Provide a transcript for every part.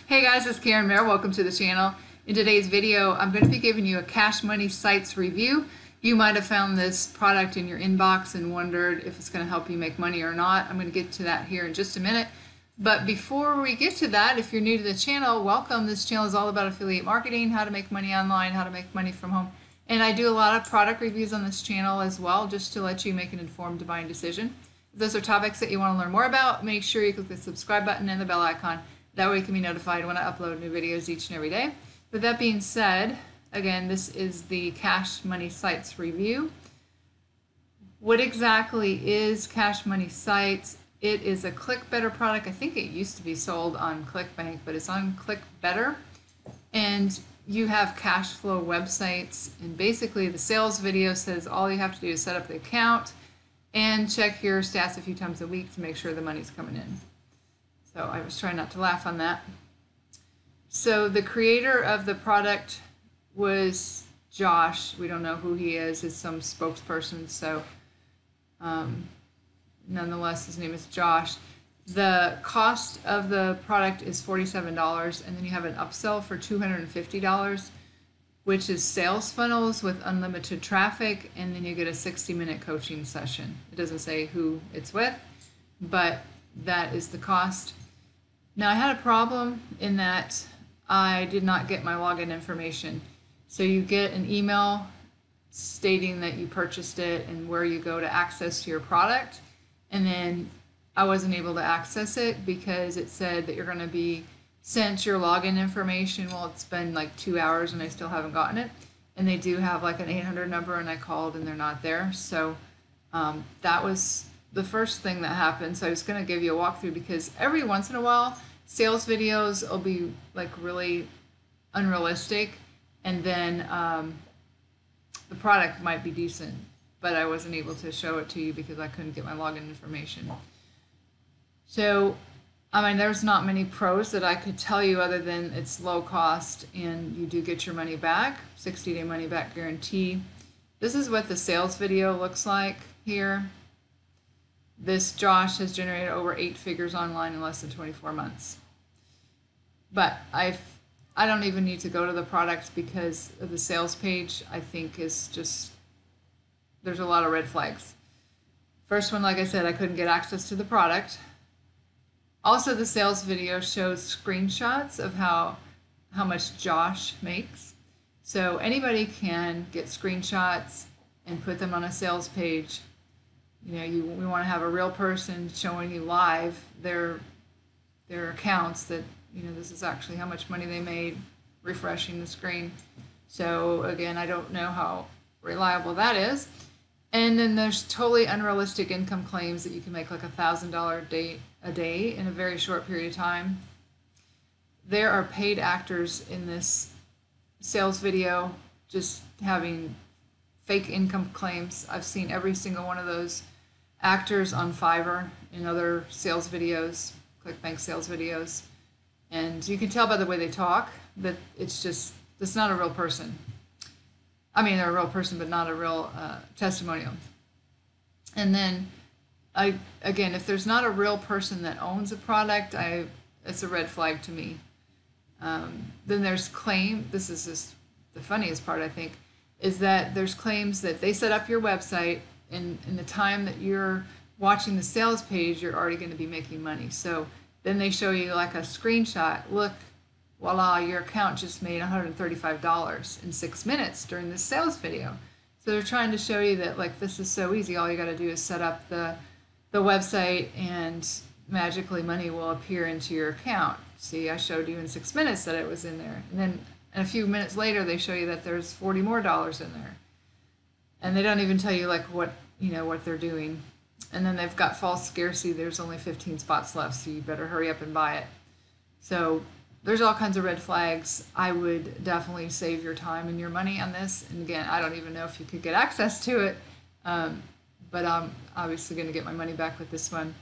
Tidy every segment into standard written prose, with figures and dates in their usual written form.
Hey guys, it's Karen Mayer. Welcome to the channel. In today's video, I'm going to be giving you a Cash Money Sites review. You might have found this product in your inbox and wondered if it's going to help you make money or not. I'm going to get to that here in just a minute. But before we get to that, if you're new to the channel, welcome. This channel is all about affiliate marketing, how to make money online, how to make money from home. And I do a lot of product reviews on this channel as well, just to let you make an informed buying decision. If those are topics that you want to learn more about, make sure you click the subscribe button and the bell icon. That way you can be notified when I upload new videos each and every day. With that being said, again, this is the Cash Money Sites review. What exactly is Cash Money Sites? It is a ClickBetter product. I think it used to be sold on ClickBank, but it's on ClickBetter. And you have cash flow websites, and basically the sales video says all you have to do is set up the account and check your stats a few times a week to make sure the money's coming in. So I was trying not to laugh on that. So the creator of the product was Josh. We don't know who he is. He's some spokesperson. So nonetheless, his name is Josh. The cost of the product is $47, and then you have an upsell for $250, which is sales funnels with unlimited traffic, and then you get a 60-minute coaching session. It doesn't say who it's with, but that is the cost. Now, I had a problem in that I did not get my login information. So you get an email stating that you purchased it and where you go to access your product. And then I wasn't able to access it because it said that you're going to be sent your login information. Well, it's been like 2 hours and I still haven't gotten it. And they do have like an 800 number, and I called and they're not there. So that was the first thing that happened. So I was going to give you a walkthrough because every once in a while sales videos will be like really unrealistic, and then the product might be decent, but I wasn't able to show it to you because I couldn't get my login information. So I mean, there's not many pros that I could tell you other than it's low cost and you do get your money back, 60-day money back guarantee. This is what the sales video looks like here. This Josh has generated over 8 figures online in less than 24 months. But I don't even need to go to the product because of the sales page. I think is just, there's a lot of red flags. First one, like I said, I couldn't get access to the product. Also, the sales video shows screenshots of how much Josh makes. So anybody can get screenshots and put them on a sales page. You know, we want to have a real person showing you live their accounts that, you know, this is actually how much money they made, refreshing the screen. So again, I don't know how reliable that is. And then there's totally unrealistic income claims that you can make like $1,000 a day in a very short period of time. There are paid actors in this sales video just having fake income claims. I've seen every single one of those actors on Fiverr and other sales videos, ClickBank sales videos, and you can tell by the way they talk that it's not a real person. I mean, they're a real person, but not a real testimonial. And then, again, if there's not a real person that owns a product, it's a red flag to me. Then there's claim. This is just the funniest part, I think, is that there's claims that they set up your website, and in the time that you're watching the sales page, you're already going to be making money. So then they show you like a screenshot. Look, voila, your account just made $135 in 6 minutes during this sales video. So they're trying to show you that like this is so easy. All you got to do is set up the website and magically money will appear into your account. See, I showed you in 6 minutes that it was in there. And then a few minutes later, they show you that there's $40 more in there. And they don't even tell you like what they're doing. And then they've got false scarcity. There's only 15 spots left, so you better hurry up and buy it. So there's all kinds of red flags. I would definitely save your time and your money on this. And again, I don't even know if you could get access to it, but I'm obviously going to get my money back with this one.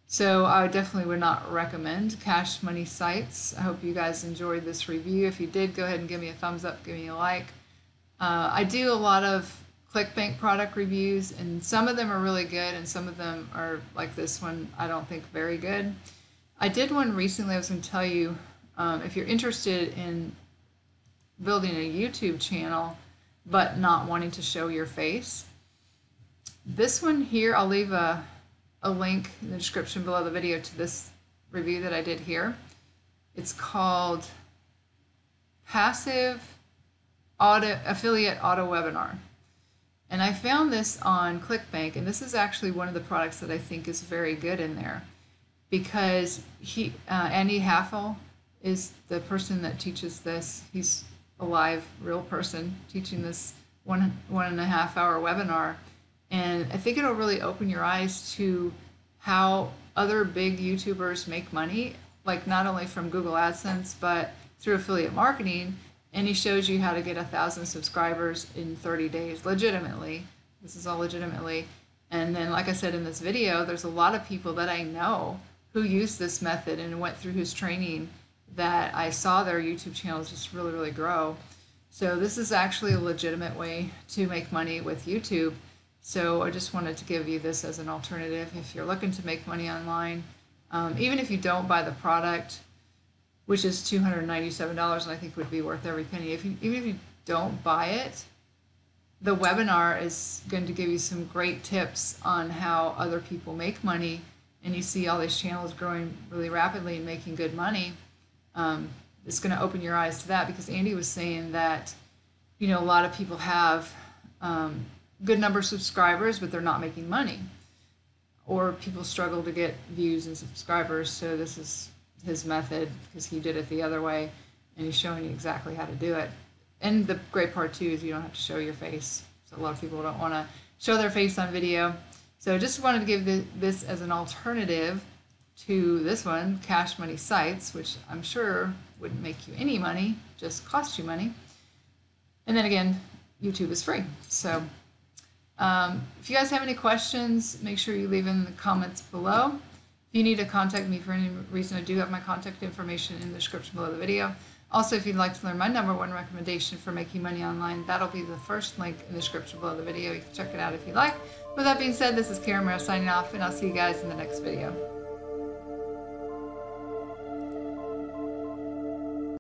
So I definitely would not recommend Cash Money Sites. I hope you guys enjoyed this review. If you did, go ahead and give me a thumbs up, give me a like. I do a lot of ClickBank product reviews, and some of them are really good and some of them are like this one, I don't think very good. I did one recently I was going to tell you if you're interested in building a YouTube channel but not wanting to show your face, this one here, I'll leave a link in the description below the video to this review that I did here. It's called Passive Affiliate Auto Webinar. And I found this on ClickBank, and this is actually one of the products that I think is very good in there, because Andy Haffel is the person that teaches this. He's a live, real person teaching this 1.5 hour webinar. And I think it'll really open your eyes to how other big YouTubers make money, like not only from Google AdSense, but through affiliate marketing. And he shows you how to get 1,000 subscribers in 30 days, legitimately. This is all legitimately. And then, like I said in this video, there's a lot of people that I know who use this method and went through his training that I saw their YouTube channels just really, really grow. So this is actually a legitimate way to make money with YouTube. So I just wanted to give you this as an alternative if you're looking to make money online. Even if you don't buy the product, which is $297, and I think would be worth every penny. Even if you don't buy it, the webinar is going to give you some great tips on how other people make money, and you see all these channels growing really rapidly and making good money. It's going to open your eyes to that, because Andy was saying that, you know, a lot of people have good number of subscribers, but they're not making money, or people struggle to get views and subscribers. So this is his method, because he did it the other way, and he's showing you exactly how to do it. And the great part too is you don't have to show your face. So a lot of people don't want to show their face on video. So I just wanted to give this as an alternative to this one, Cash Money Sites, which I'm sure wouldn't make you any money, just cost you money. And then again, YouTube is free. So if you guys have any questions, make sure you leave in the comments below. If you need to contact me for any reason, I do have my contact information in the description below the video. Also, if you'd like to learn my #1 recommendation for making money online, that'll be the first link in the description below the video. You can check it out if you like. With that being said, this is Karen Mara signing off, and I'll see you guys in the next video.